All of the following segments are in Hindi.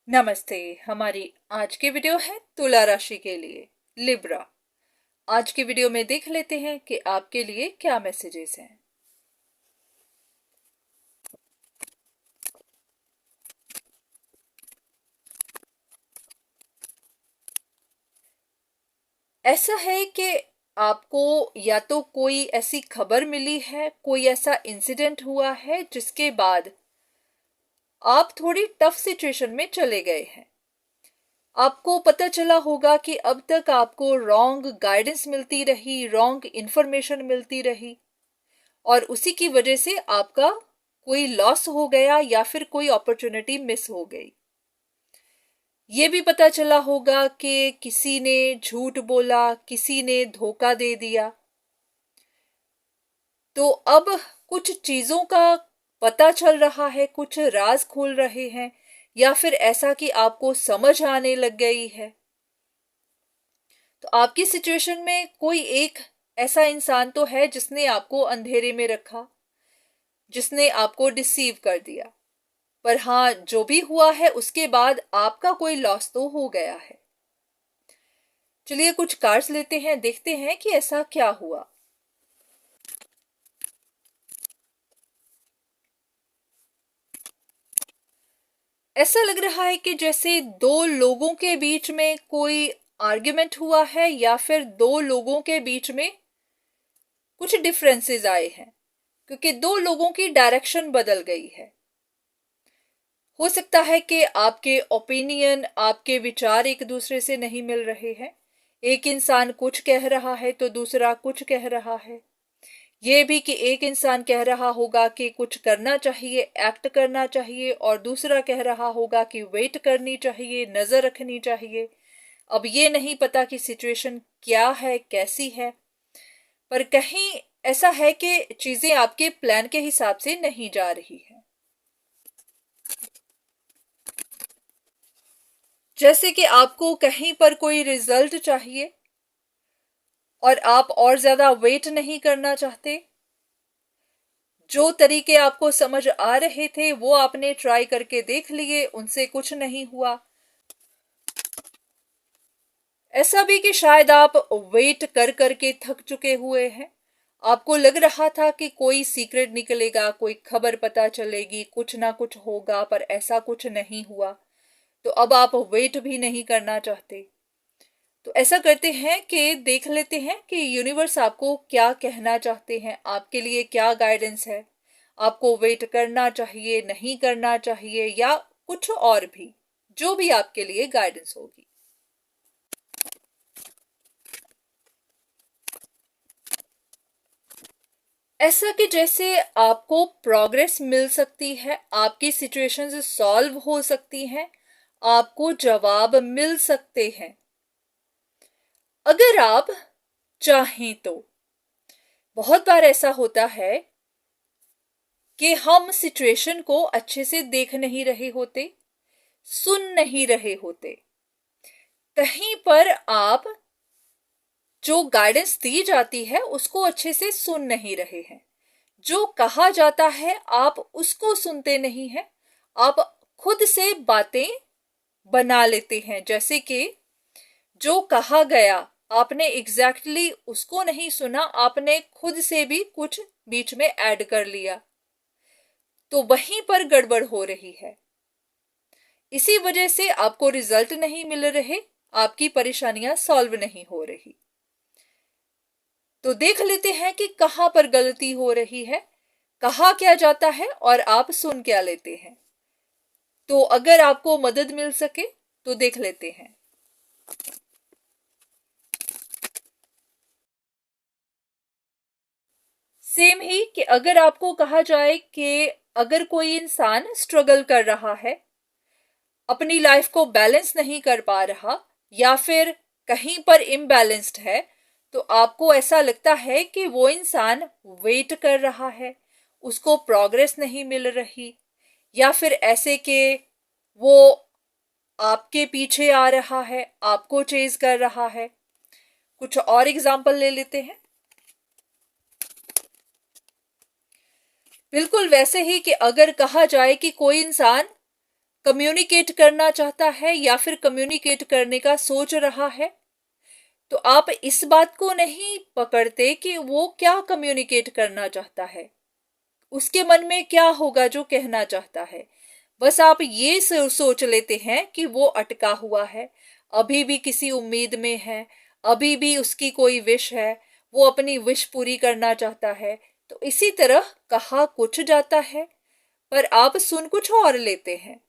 नमस्ते। हमारी आज की वीडियो है तुला राशि के लिए, लिब्रा। आज की वीडियो में देख लेते हैं कि आपके लिए क्या मैसेजेस हैं। ऐसा है कि आपको या तो कोई ऐसी खबर मिली है, कोई ऐसा इंसिडेंट हुआ है जिसके बाद आप थोड़ी टफ सिचुएशन में चले गए हैं। आपको पता चला होगा कि अब तक आपको रॉन्ग गाइडेंस मिलती रही, रॉन्ग इंफॉर्मेशन मिलती रही, और उसी की वजह से आपका कोई लॉस हो गया या फिर कोई अपॉर्चुनिटी मिस हो गई। ये भी पता चला होगा कि किसी ने झूठ बोला, किसी ने धोखा दे दिया। तो अब कुछ चीजों का पता चल रहा है, कुछ राज खुल रहे हैं, या फिर ऐसा कि आपको समझ आने लग गई है। तो आपकी सिचुएशन में कोई एक ऐसा इंसान तो है जिसने आपको अंधेरे में रखा, जिसने आपको डिसीव कर दिया। पर हाँ, जो भी हुआ है उसके बाद आपका कोई लॉस तो हो गया है। चलिए कुछ कार्ड्स लेते हैं, देखते हैं कि ऐसा क्या हुआ। ऐसा लग रहा है कि जैसे दो लोगों के बीच में कोई आर्ग्यूमेंट हुआ है, या फिर दो लोगों के बीच में कुछ डिफरेंसेस आए हैं, क्योंकि दो लोगों की डायरेक्शन बदल गई है। हो सकता है कि आपके ओपिनियन, आपके विचार एक दूसरे से नहीं मिल रहे हैं। एक इंसान कुछ कह रहा है तो दूसरा कुछ कह रहा है। ये भी कि एक इंसान कह रहा होगा कि कुछ करना चाहिए, एक्ट करना चाहिए, और दूसरा कह रहा होगा कि वेट करनी चाहिए, नजर रखनी चाहिए। अब ये नहीं पता कि सिचुएशन क्या है, कैसी है। पर कहीं ऐसा है कि चीजें आपके प्लान के हिसाब से नहीं जा रही है। जैसे कि आपको कहीं पर कोई रिजल्ट चाहिए और आप और ज्यादा वेट नहीं करना चाहते। जो तरीके आपको समझ आ रहे थे वो आपने ट्राई करके देख लिए, उनसे कुछ नहीं हुआ। ऐसा भी कि शायद आप वेट कर करके थक चुके हुए हैं। आपको लग रहा था कि कोई सीक्रेट निकलेगा, कोई खबर पता चलेगी, कुछ ना कुछ होगा, पर ऐसा कुछ नहीं हुआ। तो अब आप वेट भी नहीं करना चाहते। तो ऐसा करते हैं कि देख लेते हैं कि यूनिवर्स आपको क्या कहना चाहते हैं, आपके लिए क्या गाइडेंस है। आपको वेट करना चाहिए, नहीं करना चाहिए, या कुछ और भी, जो भी आपके लिए गाइडेंस होगी। ऐसा कि जैसे आपको प्रोग्रेस मिल सकती है, आपकी सिचुएशंस सॉल्व हो सकती हैं, आपको जवाब मिल सकते हैं, अगर आप चाहें तो। बहुत बार ऐसा होता है कि हम सिचुएशन को अच्छे से देख नहीं रहे होते, सुन नहीं रहे होते। कहीं पर आप जो गाइडेंस दी जाती है उसको अच्छे से सुन नहीं रहे हैं। जो कहा जाता है आप उसको सुनते नहीं हैं। आप खुद से बातें बना लेते हैं, जैसे कि जो कहा गया आपने एग्जैक्टली उसको नहीं सुना, आपने खुद से भी कुछ बीच में ऐड कर लिया। तो वहीं पर गड़बड़ हो रही है। इसी वजह से आपको रिजल्ट नहीं मिल रहे, आपकी परेशानियां सॉल्व नहीं हो रही। तो देख लेते हैं कि कहां पर गलती हो रही है, कहा क्या जाता है और आप सुन क्या लेते हैं। तो अगर आपको मदद मिल सके तो देख लेते हैं। सेम ही कि अगर आपको कहा जाए कि अगर कोई इंसान स्ट्रगल कर रहा है, अपनी लाइफ को बैलेंस नहीं कर पा रहा, या फिर कहीं पर इम्बैलेंस्ड है, तो आपको ऐसा लगता है कि वो इंसान वेट कर रहा है, उसको प्रोग्रेस नहीं मिल रही, या फिर ऐसे कि वो आपके पीछे आ रहा है, आपको चेज कर रहा है। कुछ और एग्जांपल ले लेते हैं। बिल्कुल वैसे ही कि अगर कहा जाए कि कोई इंसान कम्युनिकेट करना चाहता है या फिर कम्युनिकेट करने का सोच रहा है, तो आप इस बात को नहीं पकड़ते कि वो क्या कम्युनिकेट करना चाहता है, उसके मन में क्या होगा जो कहना चाहता है। बस आप ये सोच लेते हैं कि वो अटका हुआ है, अभी भी किसी उम्मीद में है, अभी भी उसकी कोई विश है, वो अपनी विश पूरी करना चाहता है। तो इसी तरह कहा कुछ जाता है पर आप सुन कुछ और लेते हैं।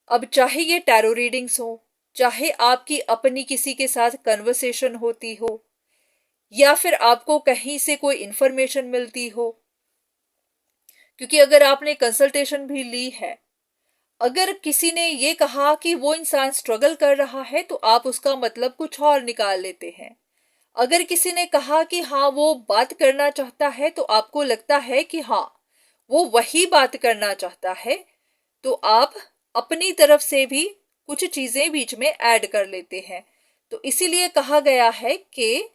अब चाहे ये टैरो रीडिंग्स हो, चाहे आपकी अपनी किसी के साथ कन्वर्सेशन होती हो, या फिर आपको कहीं से कोई इंफॉर्मेशन मिलती हो, क्योंकि अगर आपने कंसल्टेशन भी ली है, अगर किसी ने ये कहा कि वो इंसान स्ट्रगल कर रहा है तो आप उसका मतलब कुछ और निकाल लेते हैं। अगर किसी ने कहा कि हाँ वो बात करना चाहता है तो आपको लगता है कि हाँ वो वही बात करना चाहता है, तो आप अपनी तरफ से भी कुछ चीजें बीच में ऐड कर लेते हैं। तो इसीलिए कहा गया है कि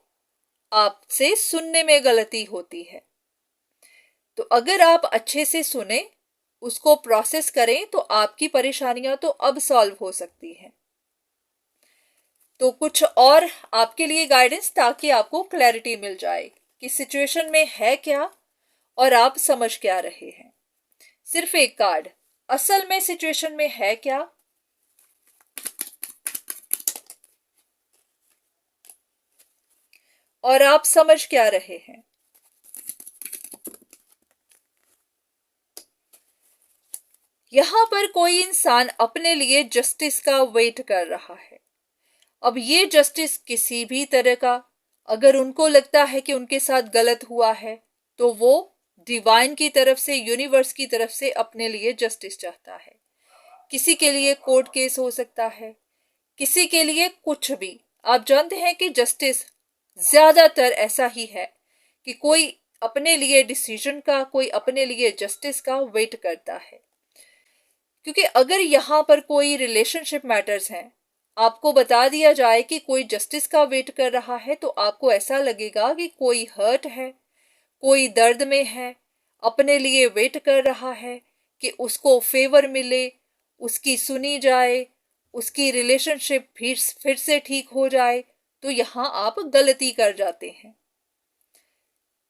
आपसे सुनने में गलती होती है। तो अगर आप अच्छे से सुने, उसको प्रोसेस करें, तो आपकी परेशानियां तो अब सॉल्व हो सकती हैं। तो कुछ और आपके लिए गाइडेंस, ताकि आपको क्लैरिटी मिल जाए कि सिचुएशन में है क्या और आप समझ क्या रहे हैं। सिर्फ एक कार्ड, असल में सिचुएशन में है क्या, और आप समझ क्या रहे हैं। यहां पर कोई इंसान अपने लिए जस्टिस का वेट कर रहा है। अब ये जस्टिस किसी भी तरह का, अगर उनको लगता है कि उनके साथ गलत हुआ है, तो वो डिवाइन की तरफ से, यूनिवर्स की तरफ से अपने लिए जस्टिस चाहता है। किसी के लिए कोर्ट केस हो सकता है, किसी के लिए कुछ भी। आप जानते हैं कि जस्टिस ज्यादातर ऐसा ही है कि कोई अपने लिए डिसीजन का, कोई अपने लिए जस्टिस का वेट करता है। क्योंकि अगर यहाँ पर कोई रिलेशनशिप मैटर्स हैं, आपको बता दिया जाए कि कोई जस्टिस का वेट कर रहा है, तो आपको ऐसा लगेगा कि कोई हर्ट है, कोई दर्द में है, अपने लिए वेट कर रहा है कि उसको फेवर मिले, उसकी सुनी जाए, उसकी रिलेशनशिप फिर से ठीक हो जाए। तो यहाँ आप गलती कर जाते हैं।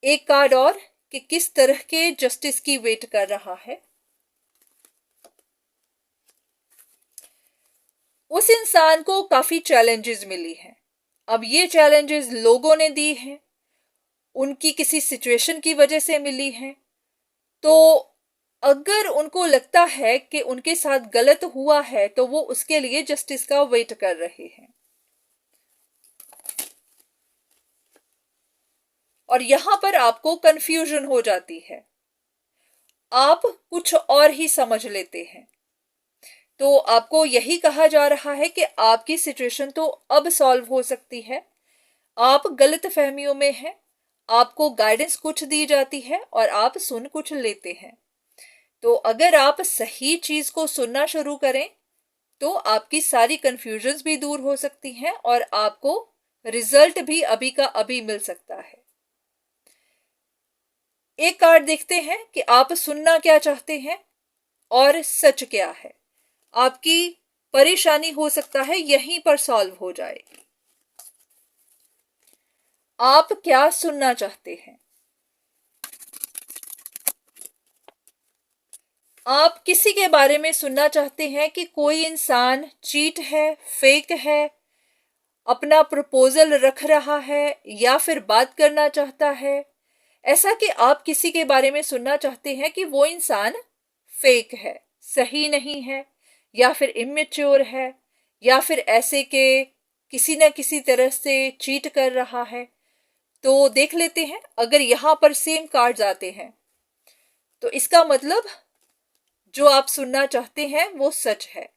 एक कार्ड और, कि किस तरह के जस्टिस की वेट कर रहा है। उस इंसान को काफी चैलेंजेस मिली हैं। अब ये चैलेंजेस लोगों ने दी हैं, उनकी किसी सिचुएशन की वजह से मिली हैं। तो अगर उनको लगता है कि उनके साथ गलत हुआ है, तो वो उसके लिए जस्टिस का वेट कर रहे हैं। और यहां पर आपको कंफ्यूजन हो जाती है, आप कुछ और ही समझ लेते हैं। तो आपको यही कहा जा रहा है कि आपकी सिचुएशन तो अब सॉल्व हो सकती है। आप गलत फहमियों में हैं, आपको गाइडेंस कुछ दी जाती है और आप सुन कुछ लेते हैं। तो अगर आप सही चीज को सुनना शुरू करें, तो आपकी सारी कंफ्यूजन्स भी दूर हो सकती हैं और आपको रिजल्ट भी अभी का अभी मिल सकता है। एक कार्ड देखते हैं कि आप सुनना क्या चाहते हैं और सच क्या है। आपकी परेशानी हो सकता है यहीं पर सॉल्व हो जाए। आप क्या सुनना चाहते हैं? आप किसी के बारे में सुनना चाहते हैं कि कोई इंसान चीट है, फेक है, अपना प्रपोजल रख रहा है, या फिर बात करना चाहता है। ऐसा कि आप किसी के बारे में सुनना चाहते हैं कि वो इंसान फेक है, सही नहीं है, या फिर इमेच्योर है, या फिर ऐसे के किसी न किसी तरह से चीट कर रहा है। तो देख लेते हैं, अगर यहां पर सेम कार्ड्स आते हैं तो इसका मतलब जो आप सुनना चाहते हैं वो सच है।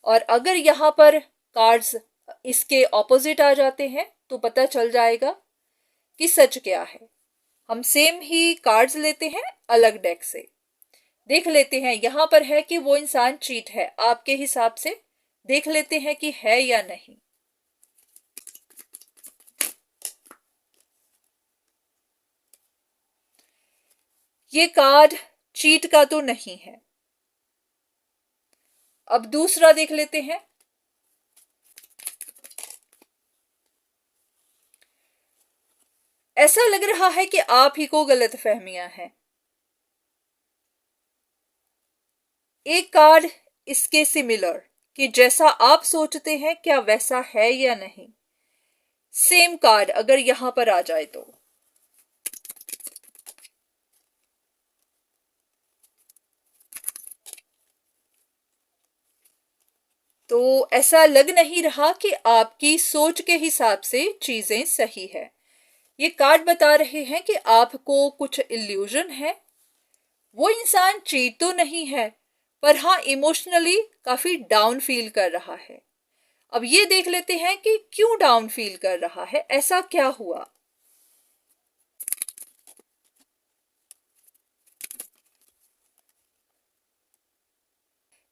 और अगर यहाँ पर कार्ड्स इसके ऑपोजिट आ जाते हैं तो पता चल जाएगा कि सच क्या है। हम सेम ही कार्ड्स लेते हैं अलग डेक से, देख लेते हैं। यहां पर है कि वो इंसान चीट है, आपके हिसाब से देख लेते हैं कि है या नहीं। ये कार्ड चीट का तो नहीं है। अब दूसरा देख लेते हैं। ऐसा लग रहा है कि आप ही को गलतफहमियां हैं। एक कार्ड इसके सिमिलर, कि जैसा आप सोचते हैं क्या वैसा है या नहीं। सेम कार्ड अगर यहां पर आ जाए तो ऐसा लग नहीं रहा कि आपकी सोच के हिसाब से चीजें सही है। ये कार्ड बता रहे हैं कि आपको कुछ इल्यूजन है। वो इंसान चीट तो नहीं है, पर हाँ इमोशनली काफी डाउन फील कर रहा है। अब ये देख लेते हैं कि क्यों डाउन फील कर रहा है, ऐसा क्या हुआ।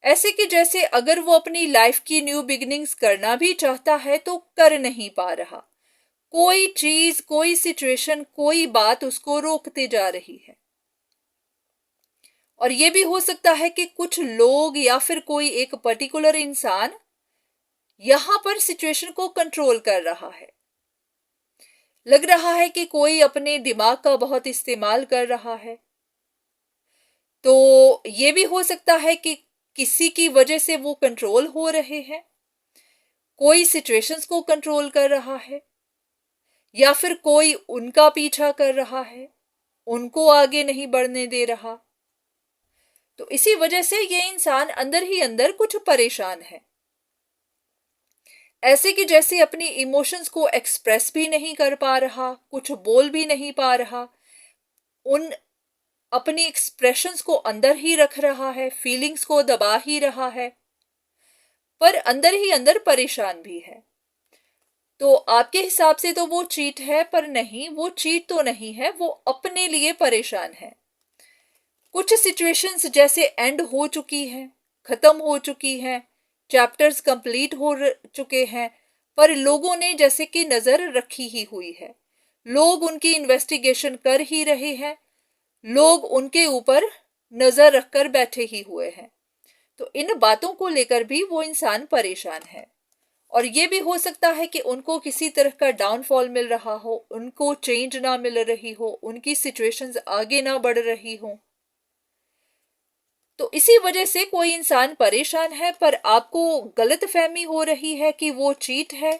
ऐसे कि जैसे अगर वो अपनी लाइफ की न्यू बिगिनिंग्स करना भी चाहता है तो कर नहीं पा रहा। कोई चीज, कोई सिचुएशन, कोई बात उसको रोकते जा रही है। और ये भी हो सकता है कि कुछ लोग या फिर कोई एक पर्टिकुलर इंसान यहां पर सिचुएशन को कंट्रोल कर रहा है। लग रहा है कि कोई अपने दिमाग का बहुत इस्तेमाल कर रहा है। तो ये भी हो सकता है कि किसी की वजह से वो कंट्रोल हो रहे हैं, कोई सिचुएशंस को कंट्रोल कर रहा है, या फिर कोई उनका पीछा कर रहा है, उनको आगे नहीं बढ़ने दे रहा। तो इसी वजह से ये इंसान अंदर ही अंदर कुछ परेशान है। ऐसे कि जैसे अपनी इमोशंस को एक्सप्रेस भी नहीं कर पा रहा, कुछ बोल भी नहीं पा रहा, उन अपनी एक्सप्रेशंस को अंदर ही रख रहा है, फीलिंग्स को दबा ही रहा है, पर अंदर ही अंदर परेशान भी है। तो आपके हिसाब से तो वो चीट है, पर नहीं, वो चीट तो नहीं है, वो अपने लिए परेशान है। कुछ सिचुएशंस जैसे एंड हो चुकी हैं, खत्म हो चुकी हैं, चैप्टर्स कंप्लीट हो चुके हैं, पर लोगों ने जैसे कि नजर रखी ही हुई है। लोग उनकी इन्वेस्टिगेशन कर ही रहे हैं, लोग उनके ऊपर नजर रखकर बैठे ही हुए हैं। तो इन बातों को लेकर भी वो इंसान परेशान है। और ये भी हो सकता है कि उनको किसी तरह का डाउनफॉल मिल रहा हो, उनको चेंज ना मिल रही हो, उनकी सिचुएशंस आगे ना बढ़ रही हो। तो इसी वजह से कोई इंसान परेशान है, पर आपको गलतफहमी हो रही है कि वो चीट है,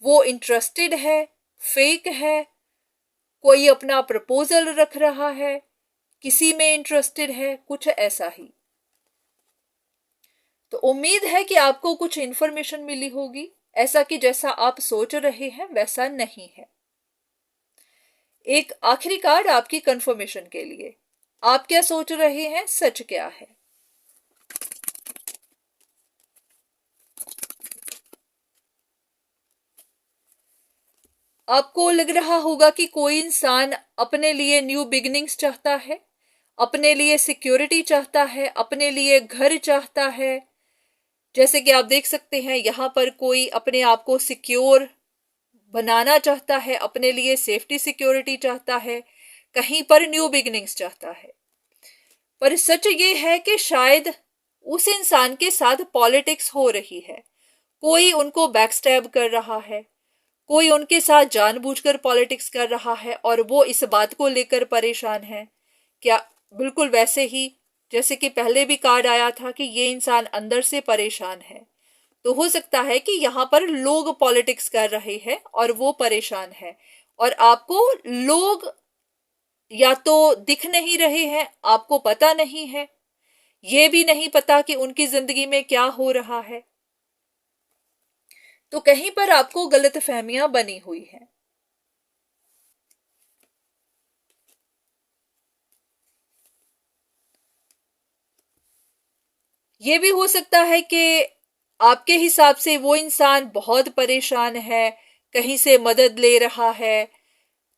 वो इंटरेस्टेड है, फेक है, कोई अपना प्रपोजल रख रहा है, किसी में इंटरेस्टेड है, कुछ ऐसा ही। तो उम्मीद है कि आपको कुछ इंफॉर्मेशन मिली होगी। ऐसा कि जैसा आप सोच रहे हैं वैसा नहीं है। एक आखिरी कार्ड आपकी कंफर्मेशन के लिए। आप क्या सोच रहे हैं, सच क्या है। आपको लग रहा होगा कि कोई इंसान अपने लिए न्यू बिगिनिंग्स चाहता है, अपने लिए सिक्योरिटी चाहता है, अपने लिए घर चाहता है। जैसे कि आप देख सकते हैं यहां पर कोई अपने आप को सिक्योर बनाना चाहता है, अपने लिए सेफ्टी सिक्योरिटी चाहता है, कहीं पर न्यू बिगिनिंग्स चाहता है। पर सच ये है कि शायद उस इंसान के साथ पॉलिटिक्स हो रही है। कोई उनको बैकस्टैब कर रहा है, कोई उनके साथ जानबूझकर पॉलिटिक्स कर रहा है, और वो इस बात को लेकर परेशान है। क्या बिल्कुल वैसे ही जैसे कि पहले भी कार्ड आया था कि ये इंसान अंदर से परेशान है। तो हो सकता है कि यहाँ पर लोग पॉलिटिक्स कर रहे हैं और वो परेशान है, और आपको लोग या तो दिख नहीं रहे हैं, आपको पता नहीं है, ये भी नहीं पता कि उनकी जिंदगी में क्या हो रहा है। तो कहीं पर आपको गलतफहमियां बनी हुई हैं। ये भी हो सकता है कि आपके हिसाब से वो इंसान बहुत परेशान है, कहीं से मदद ले रहा है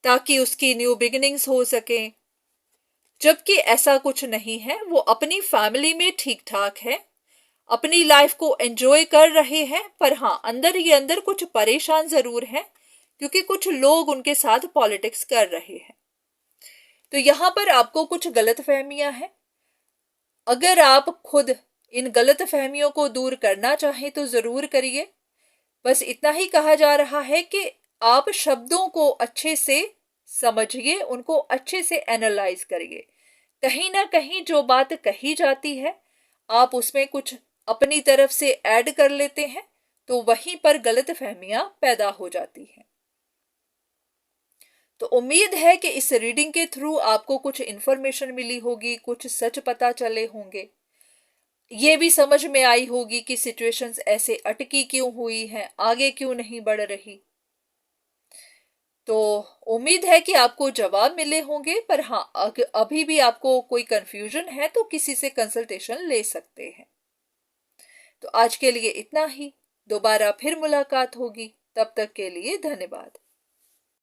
ताकि उसकी न्यू बिगिनिंग्स हो सके, जबकि ऐसा कुछ नहीं है। वो अपनी फैमिली में ठीक ठाक है, अपनी लाइफ को एंजॉय कर रहे हैं, पर हाँ अंदर ही अंदर कुछ परेशान जरूर है, क्योंकि कुछ लोग उनके साथ पॉलिटिक्स कर रहे हैं। तो यहां पर आपको कुछ गलतफहमियां हैं। अगर आप खुद इन गलत फहमियों को दूर करना चाहें तो जरूर करिए। बस इतना ही कहा जा रहा है कि आप शब्दों को अच्छे से समझिए, उनको अच्छे से एनालाइज करिए। कहीं ना कहीं जो बात कही जाती है आप उसमें कुछ अपनी तरफ से ऐड कर लेते हैं, तो वहीं पर गलत फहमियां पैदा हो जाती हैं। तो उम्मीद है कि इस रीडिंग के थ्रू आपको कुछ इंफॉर्मेशन मिली होगी, कुछ सच पता चले होंगे, ये भी समझ में आई होगी कि सिचुएशंस ऐसे अटकी क्यों हुई हैं, आगे क्यों नहीं बढ़ रही। तो उम्मीद है कि आपको जवाब मिले होंगे, पर हाँ अभी भी आपको कोई कंफ्यूजन है तो किसी से कंसल्टेशन ले सकते हैं। तो आज के लिए इतना ही, दोबारा फिर मुलाकात होगी, तब तक के लिए धन्यवाद।